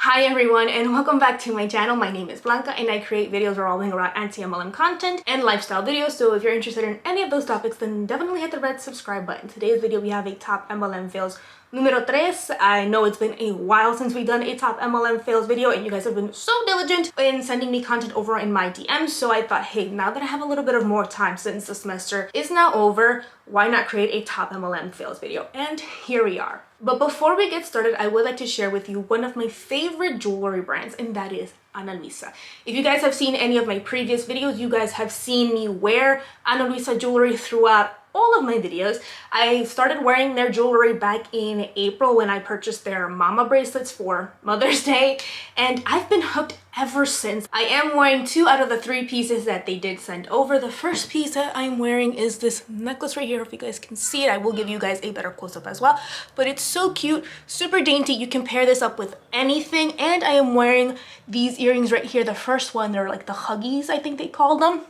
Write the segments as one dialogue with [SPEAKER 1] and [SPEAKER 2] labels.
[SPEAKER 1] Hi everyone and welcome back to my channel. My name is Blanca and I create videos revolving around anti-MLM content and lifestyle videos. So if you're interested in any of those topics, then definitely hit the red subscribe button. Today's video we have a top MLM fails numero 3. I know it's been a while since we've done a top MLM fails video and you guys have been so diligent in sending me content over in my DMs. So I thought, hey, now that I have a little bit of more time since the semester is now over, why not create a top MLM fails video? And here we are. But before we get started, I would like to share with you one of my favorite jewelry brands, and that is Ana Luisa. If you guys have seen any of my previous videos, you guys have seen me wear Ana Luisa jewelry throughout all of my videos. I started wearing their jewelry back in April when I purchased their mama bracelets for Mother's Day, and I've been hooked ever since. I am wearing 2 out of the 3 pieces that they did send over. The first piece that I'm wearing is this necklace right here. If you guys can see it, I will give you guys a better close-up as well, but it's so cute, super dainty. You can pair this up with anything. And I am wearing these earrings right here. The first one, they're like the Huggies, I think they call them.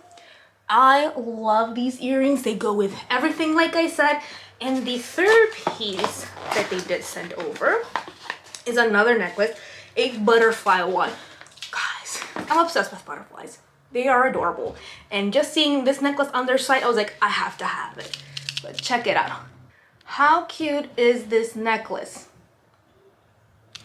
[SPEAKER 1] I love these earrings. They go with everything, like I said. And the third piece that they did send over is another necklace, a butterfly one. Guys, I'm obsessed with butterflies. They are adorable. And just seeing this necklace on their site, I was like, I have to have it. But check it out. How cute is this necklace?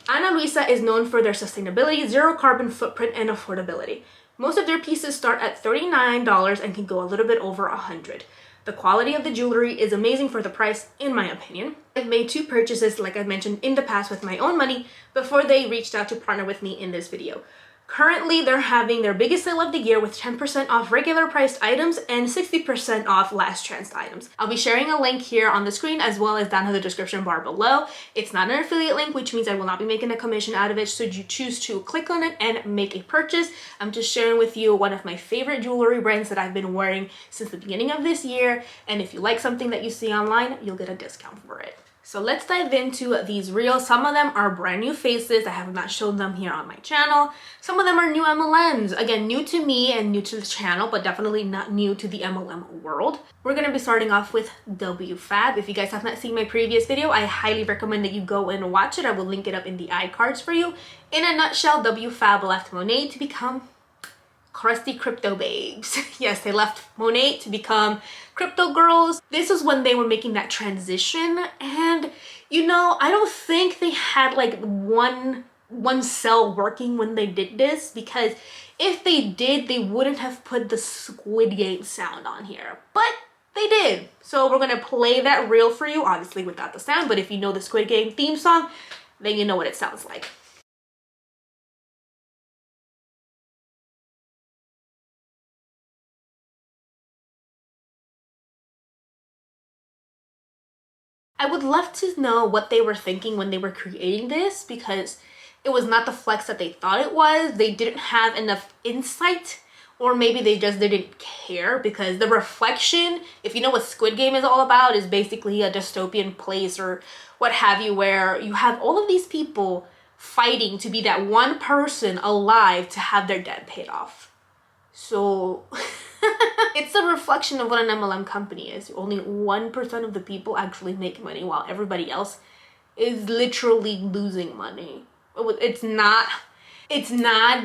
[SPEAKER 1] Ana Luisa is known for their sustainability, zero carbon footprint, and affordability. Most of their pieces start at $39 and can go a little bit over $100. The quality of the jewelry is amazing for the price, in my opinion. I've made 2 purchases, like I've mentioned in the past, with my own money before they reached out to partner with me in this video. Currently, they're having their biggest sale of the year with 10% off regular priced items and 60% off last chance items. I'll be sharing a link here on the screen as well as down in the description bar below. It's not an affiliate link, which means I will not be making a commission out of it should you choose to click on it and make a purchase. I'm just sharing with you one of my favorite jewelry brands that I've been wearing since the beginning of this year. And if you like something that you see online, you'll get a discount for it. So let's dive into these reels. Some of them are brand new faces. I have not shown them here on my channel. Some of them are new MLMs. Again, new to me and new to the channel, but definitely not new to the MLM world. We're going to be starting off with Wfab. If you guys have not seen my previous video, I highly recommend that you go and watch it. I will link it up in the iCards for you. In a nutshell, Wfab left Monet to become crusty crypto babes. Yes, they left Monet to become crypto girls. This is when they were making that transition, and you know, I don't think they had like one cell working when they did this, because if they did, they wouldn't have put the Squid Game sound on here, but they did. So we're gonna play that reel for you, obviously without the sound, but if you know the Squid Game theme song, then you know what it sounds like. I would love to know what they were thinking when they were creating this, because it was not the flex that they thought it was. They didn't have enough insight, or maybe they just didn't care, because the reflection, if you know what Squid Game is all about, is basically a dystopian place or what have you, where you have all of these people fighting to be that one person alive to have their debt paid off. So it's a reflection of what an MLM company is. Only 1% of the people actually make money, while everybody else is literally losing money. It's not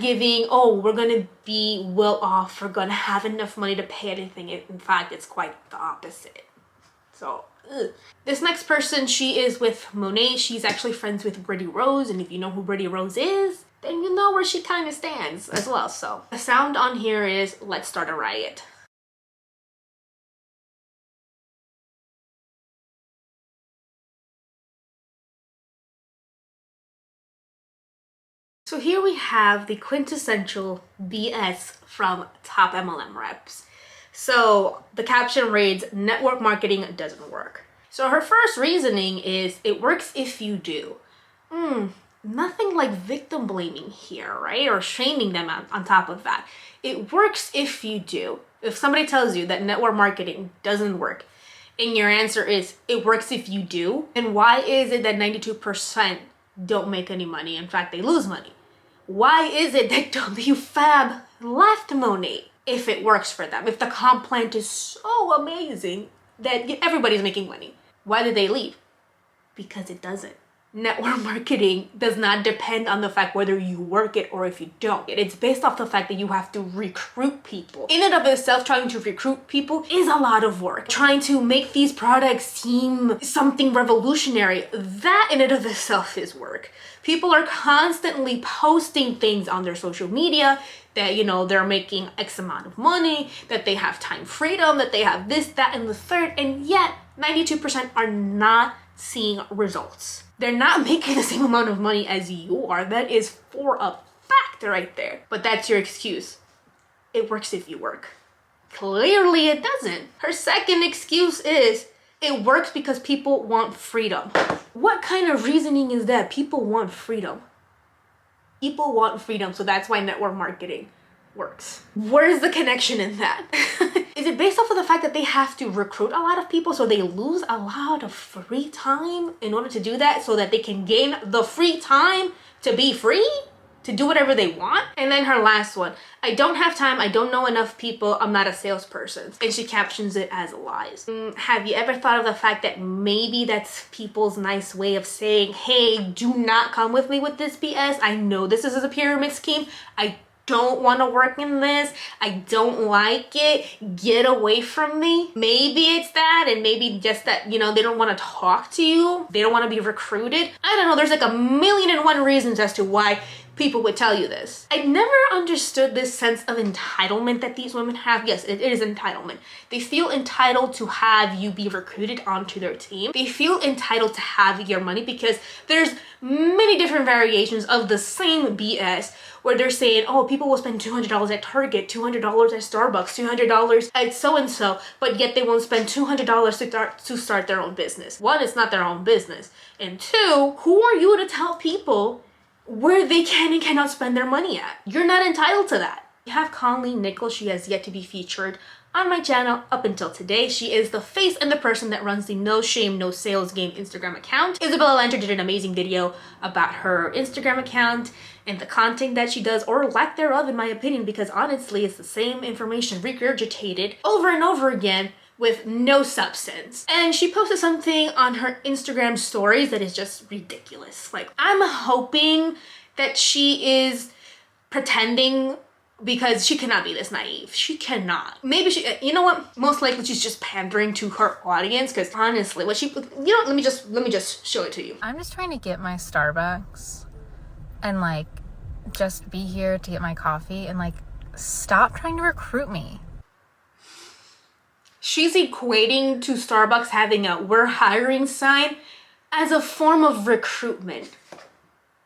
[SPEAKER 1] giving, oh, we're gonna be well off, we're gonna have enough money to pay anything. In fact, it's quite the opposite. So this next person, she is with Monet. She's actually friends with Brittany Rose, and if you know who Brittany Rose is, then you know where she kind of stands as well. So the sound on here is Let's Start a Riot. So here we have the quintessential BS from top MLM reps. So the caption reads, network marketing doesn't work. So her first reasoning is, it works if you do. Nothing like victim blaming here, right? Or shaming them on top of that. It works if you do. If somebody tells you that network marketing doesn't work, and your answer is, it works if you do, then why is it that 92% don't make any money? In fact, they lose money. Why is it that Wfab left Monet if it works for them? If the comp plan is so amazing that everybody's making money, why did they leave? Because it doesn't. network marketing does not depend on the fact whether you work it or if you don't. It's based off the fact that you have to recruit people. In and of itself, trying to recruit people is a lot of work. Trying to make these products seem something revolutionary, that in and of itself is work. People are constantly posting things on their social media that, you know, they're making X amount of money, that they have time freedom, that they have this, that, and the third, and yet 92% are not seeing results. They're not making the same amount of money as you are. That is for a fact right there. But that's your excuse. It works if you work. Clearly it doesn't. Her second excuse is it works because people want freedom. What kind of reasoning is that? People want freedom. People want freedom, so that's why network marketing works. Where's the connection in that? Is it based off of the fact that they have to recruit a lot of people, so they lose a lot of free time in order to do that, so that they can gain the free time to be free? To do whatever they want? And then her last one, I don't have time, I don't know enough people, I'm not a salesperson. And she captions it as lies. Have you ever thought of the fact that maybe that's people's nice way of saying, hey, do not come with me with this BS. I know this is a pyramid scheme. I don't want to work in this. I don't like it. Get away from me. Maybe it's that, and maybe just that, you know, they don't want to talk to you. They don't want to be recruited. I don't know. There's like 1,000,001 reasons as to why people would tell you this. I never understood this sense of entitlement that these women have. Yes, it is entitlement. They feel entitled to have you be recruited onto their team. They feel entitled to have your money because there's many different variations of the same BS where they're saying, oh, people will spend $200 at Target, $200 at Starbucks, $200 at so-and-so, but yet they won't spend $200 to start their own business. One, it's not their own business. And two, who are you to tell people where they can and cannot spend their money at? You're not entitled to that. We have Colleen Nichols. She has yet to be featured on my channel up until today. She is the face and the person that runs the No Shame, No Sales Game Instagram account. Isabella Lanter did an amazing video about her Instagram account and the content that she does, or lack thereof in my opinion, because honestly it's the same information regurgitated over and over again with no substance. And she posted something on her Instagram stories that is just ridiculous. Like, I'm hoping that she is pretending, because she cannot be this naive. She cannot. Maybe she, you know what? Most likely she's just pandering to her audience, because honestly, what she, you know, let me just show it to you.
[SPEAKER 2] I'm just trying to get my Starbucks and like just be here to get my coffee, and like stop trying to recruit me.
[SPEAKER 1] She's equating to Starbucks having a "we're hiring" sign as a form of recruitment.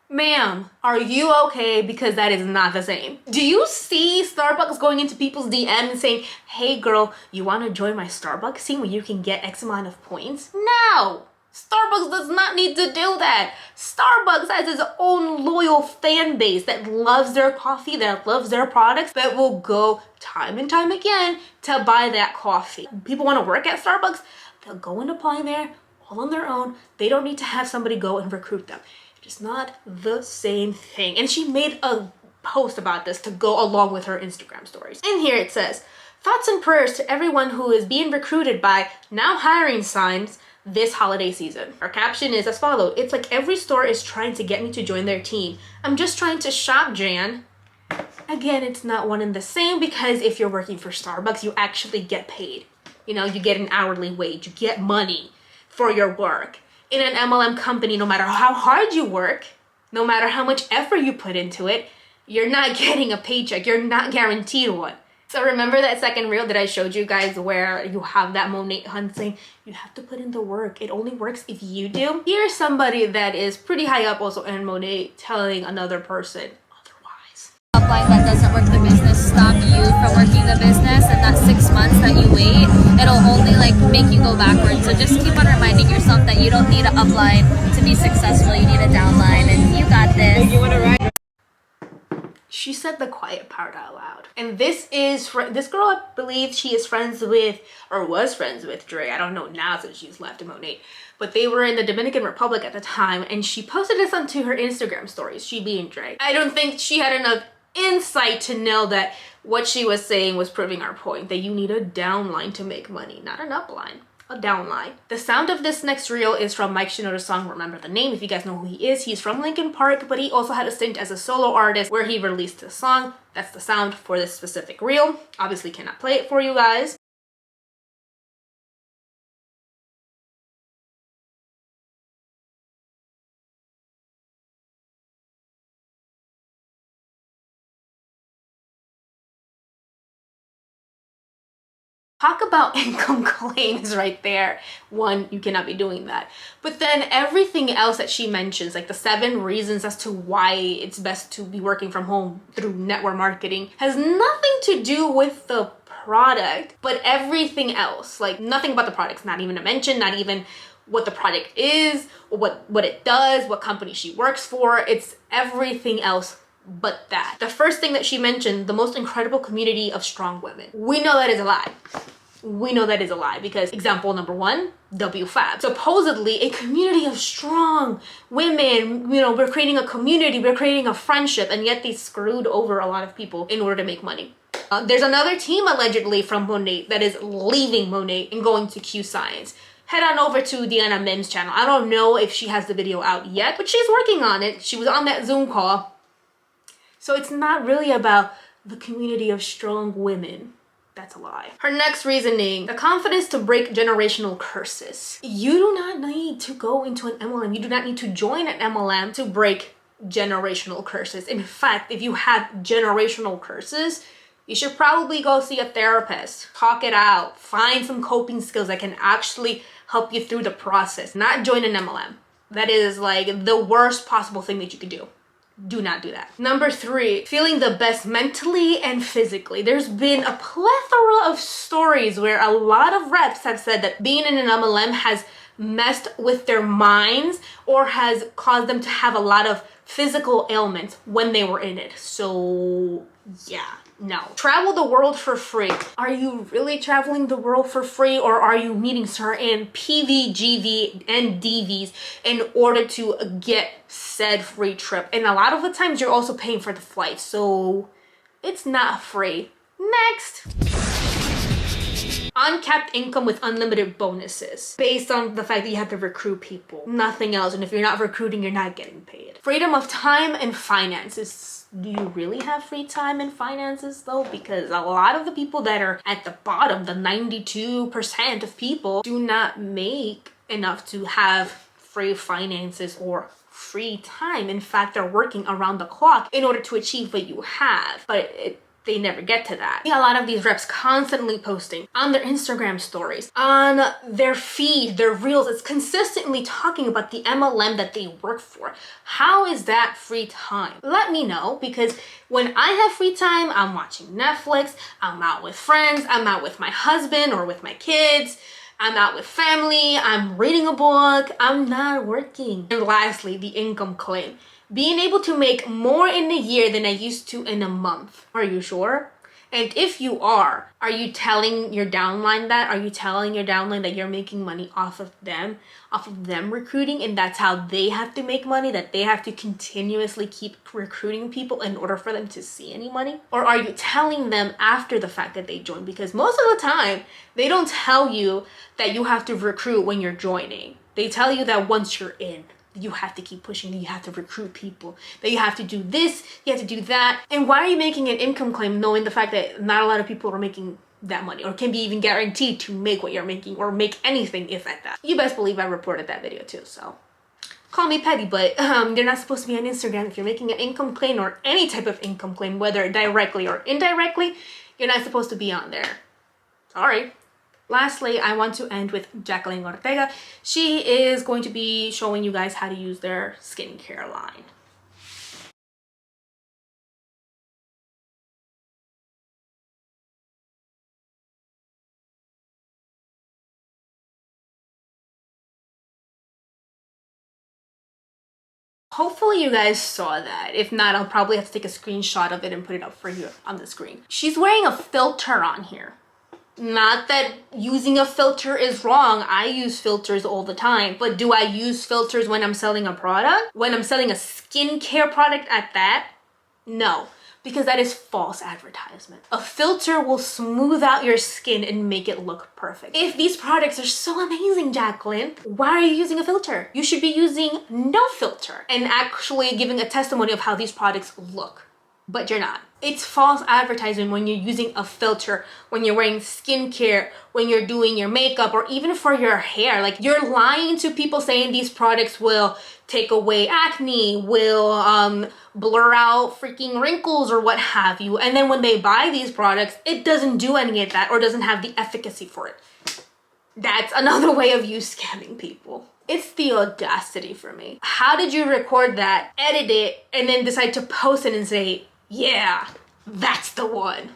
[SPEAKER 1] Ma'am, are you okay? Because that is not the same. Do you see Starbucks going into people's DM and saying, hey girl, you want to join my Starbucks team where you can get X amount of points? No! Starbucks does not need to do that. Starbucks has its own loyal fan base that loves their coffee, that loves their products, that will go time and time again to buy that coffee. People want to work at Starbucks, they'll go and apply there all on their own. They don't need to have somebody go and recruit them. It's not the same thing. And she made a post about this to go along with her Instagram stories. In here it says, thoughts and prayers to everyone who is being recruited by now hiring signs this holiday season. Our caption is as follows. It's like every store is trying to get me to join their team. I'm just trying to shop, Jan. Again, it's not one and the same, because if you're working for Starbucks, you actually get paid. You know, you get an hourly wage, you get money for your work. In an MLM company, no matter how hard you work, no matter how much effort you put into it, you're not getting a paycheck. You're not guaranteed one. So remember that second reel that I showed you guys where you have that Monet hunt saying, you have to put in the work. It only works if you do. Here's somebody that is pretty high up also in Monet telling another person otherwise.
[SPEAKER 3] Upline that doesn't work the business stop you from working the business, and that 6 months that you wait, it'll only like make you go backwards. So just keep on reminding yourself that you don't need an upline to be successful. You need a downline, and you got this. You want to ride?
[SPEAKER 1] She said the quiet part out loud. And this is this girl, I believe she is friends with, or was friends with, Dre. I don't know now since she's left Monet. But they were in the Dominican Republic at the time, and she posted this onto her Instagram stories, she being Dre. I don't think she had enough insight to know that what she was saying was proving our point, that you need a downline to make money, not an upline. a downline. The sound of this next reel is from Mike Shinoda's song Remember the Name. If you guys know who he is, he's from Linkin Park, but he also had a stint as a solo artist where he released a song. That's the sound for this specific reel. Obviously cannot play it for you guys. Talk about income claims right there. One, you cannot be doing that. But then everything else that she mentions, like the 7 reasons as to why it's best to be working from home through network marketing, has nothing to do with the product, but everything else. Like nothing about the product's not even a mention, not even what the product is, or what it does, what company she works for. It's everything else but that. The first thing that she mentioned, the most incredible community of strong women. We know that is a lie. We know that is a lie because example number 1, Wfab. Supposedly a community of strong women, you know, we're creating a community, we're creating a friendship, and yet they screwed over a lot of people in order to make money. There's another team allegedly from Monet that is leaving Monet and going to Q Science. Head on over to the Mims channel. I don't know if she has the video out yet, but she's working on it. She was on that Zoom call. So it's not really about the community of strong women. That's a lie. Her next reasoning, the confidence to break generational curses. You do not need to go into an MLM. You do not need to join an MLM to break generational curses. In fact, if you have generational curses, you should probably go see a therapist, talk it out, find some coping skills that can actually help you through the process, not join an MLM. That is like the worst possible thing that you could do. Do not do that. Number 3, feeling the best mentally and physically. There's been a plethora of stories where a lot of reps have said that being in an MLM has messed with their minds or has caused them to have a lot of physical ailments when they were in it. So yeah, no. Travel the world for free. Are you really traveling the world for free, or are you needing certain PV, GV, and DVs in order to get said free trip? And a lot of the times you're also paying for the flight, so it's not free. Next. Uncapped income with unlimited bonuses based on the fact that you have to recruit people, nothing else. And if you're not recruiting, you're not getting paid. Freedom of time and finances. Do you really have free time and finances though? Because a lot of the people that are at the bottom, the 92% of people, do not make enough to have free finances or free time. In fact, they're working around the clock in order to achieve what you have, but they never get to that. A lot of these reps constantly posting on their Instagram stories, on their feed, their reels. It's consistently talking about the MLM that they work for. How is that free time? Let me know, because when I have free time, I'm watching Netflix, I'm out with friends, I'm out with my husband or with my kids, I'm out with family, I'm reading a book, I'm not working. And lastly, the income claim. Being able to make more in a year than I used to in a month. Are you sure? And if you are you telling your downline that? Are you telling your downline that you're making money off of them recruiting, and that's how they have to make money, that they have to continuously keep recruiting people in order for them to see any money? Or are you telling them after the fact that they join? Because most of the time, they don't tell you that you have to recruit when you're joining. They tell you that once you're in, you have to keep pushing, you have to recruit people, that you have to do this, you have to do that. And why are you making an income claim knowing the fact that not a lot of people are making that money, or can be even guaranteed to make what you're making, or make anything if at that? You best believe I reported that video too, so call me petty, but you're not supposed to be on Instagram. If you're making an income claim or any type of income claim, whether directly or indirectly, you're not supposed to be on there. Sorry. Lastly, I want to end with Jacqueline Ortega. She is going to be showing you guys how to use their skincare line. Hopefully you guys saw that. If not, I'll probably have to take a screenshot of it and put it up for you on the screen. She's wearing a filter on here. Not that using a filter is wrong. I use filters all the time. But do I use filters when I'm selling a product? When I'm selling a skincare product at that? No. because that is false advertisement. A filter will smooth out your skin and make it look perfect. If these products are so amazing, Jacqueline, why are you using a filter? You should be using no filter and actually giving a testimony of how these products look, but you're not. It's false advertising when you're using a filter, when you're wearing skincare, when you're doing your makeup, or even for your hair. Like, you're lying to people saying these products will take away acne, will blur out freaking wrinkles or what have you. And then when they buy these products, it doesn't do any of that or doesn't have the efficacy for it. That's another way of you scamming people. It's the audacity for me. How did you record that, edit it, and then decide to post it and say, yeah, that's the one?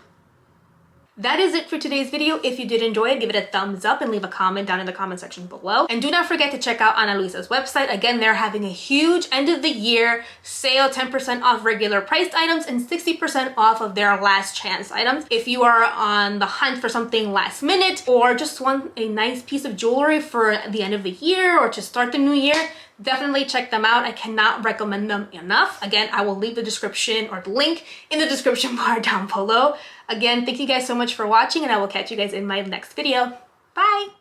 [SPEAKER 1] That is it for today's video. If you did enjoy it, give it a thumbs up and leave a comment down in the comment section below. And do not forget to check out Ana Luisa's website. Again, they're having a huge end of the year sale, 10% off regular priced items and 60% off of their last chance items. If you are on the hunt for something last minute or just want a nice piece of jewelry for the end of the year or to start the new year, definitely check them out. I cannot recommend them enough. Again, I will leave the description or the link in the description bar down below. Again, thank you guys so much for watching, and I will catch you guys in my next video. Bye!